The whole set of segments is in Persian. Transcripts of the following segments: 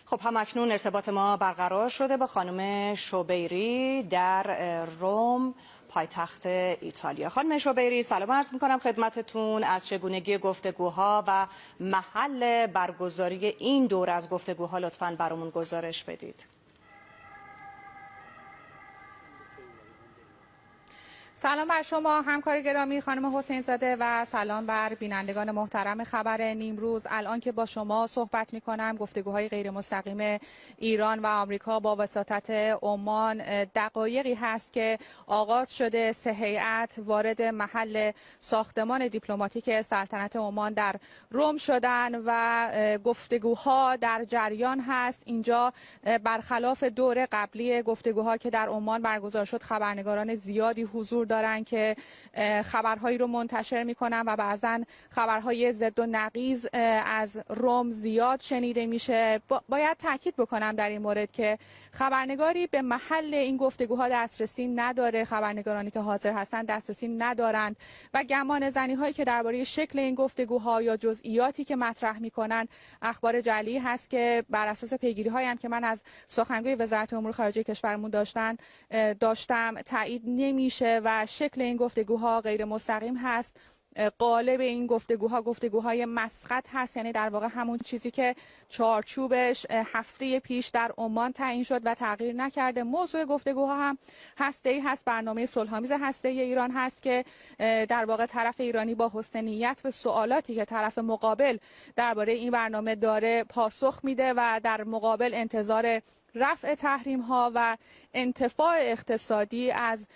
خب همکنون ارتباط ما برقرار شده با خانم شوبیری در روم پایتخت ایتالیا. خانم شوبیری سلام عرض میکنم خدمتتون. از چگونگی گفتگوها و محل برگزاری این دور از گفتگوها لطفاً برامون گزارش بدید. سلام بر شما همکار گرامی خانم حسین زاده و سلام بر بینندگان محترم خبر نیمروز. الان که با شما صحبت می کنم گفتگوهای غیر مستقیم ایران و آمریکا با وساطت عمان دقایقی هست که آغاز شده. 3 هیئت وارد محل ساختمان دیپلماتیک سلطنت عمان در روم شدن و گفتگوها در جریان هست. اینجا برخلاف دور قبلی گفتگوها که در عمان برگزار شد خبرنگاران زیادی حضور دارن که خبرهایی رو منتشر میکنن و بعضا خبرهای ضد و نقیض از روم زیاد شنیده میشه. باید تاکید بکنم در این مورد که خبرنگاری به محل این گفتگوها دسترسی نداره، خبرنگارانی که حاضر هستن دسترسی ندارند و گمان زنی هایی که درباره شکل این گفتگوها یا جزئیاتی که مطرح میکنن اخبار جعلی هست که بر اساس پیگیری هایی هم که من از سخنگوی وزارت امور خارجه کشورمون داشتم تایید نمیشه و شکل این گفتگوها غیر مستقیم هست. قالب این گفتگوهای مسقط هست، یعنی در واقع همون چیزی که چارچوبش هفته پیش در عمان تعیین شد و تغییر نکرده. موضوع گفتگوها هم هسته‌ای هست، برنامه صلح‌آمیز هسته‌ای ایران هست که در واقع طرف ایرانی با حسن نیت به سوالاتی که طرف مقابل درباره این برنامه داره پاسخ میده و در مقابل انتظار رفع تحریم ها و انتفاع اقتصادی از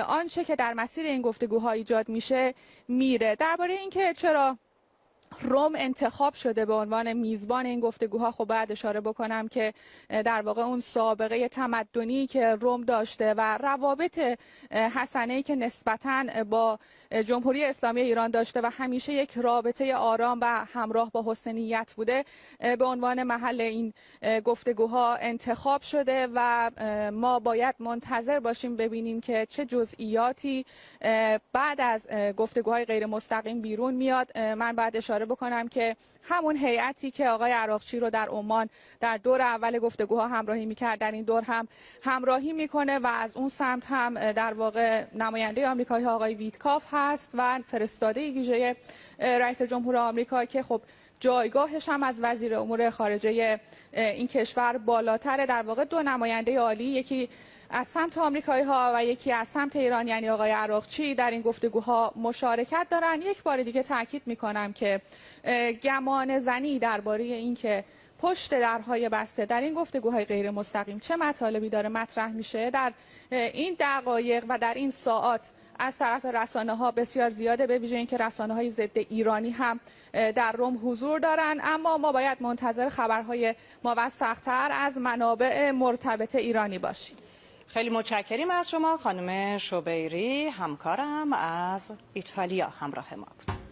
آنچه که در مسیر این گفتگوها ایجاد میشه میره. درباره اینکه چرا روم انتخاب شده به عنوان میزبان این گفتگوها خب باید اشاره بکنم که در واقع اون سابقه تمدنی که روم داشته و روابط حسنه‌ای که نسبتاً با جمهوری اسلامی ایران داشته و همیشه یک رابطه آرام و همراه با حسن نیت بوده به عنوان محل این گفتگوها انتخاب شده و ما باید منتظر باشیم ببینیم که چه جزئیاتی بعد از گفتگوهای غیر مستقیم بیرون میاد. من باید اشاره بکنم که همون هیئتی که آقای عراقچی رو در عمان در دور اول گفتگوها همراهی میکرد در این دور هم همراهی میکنه و از اون سمت هم در واقع نماینده آمریکایی آقای ویتکاف هست و فرستاده ویژه رئیس جمهور آمریکا که خب جایگاهش هم از وزیر امور خارجه این کشور بالاتره. در واقع 2 نماینده عالی، یکی از سمت آمریکایی ها و یکی از سمت ایران یعنی آقای عراقچی در این گفتگوها مشارکت دارن. یک بار دیگه تاکید میکنم که گمان زنی درباره اینکه پشت درهای بسته در این گفتگوهای غیر مستقیم چه مطالبی داره مطرح میشه در این دقایق و در این ساعات از طرف رسانه ها بسیار زیاده، به ویژه اینکه رسانه های ضد ایرانی هم در روم حضور دارن. اما ما باید منتظر خبرهای موثق‌تر از منابع مرتبط ایرانی باشیم. خیلی متشکریم از شما خانم شوبیری، همکارم از ایتالیا همراه ما بود.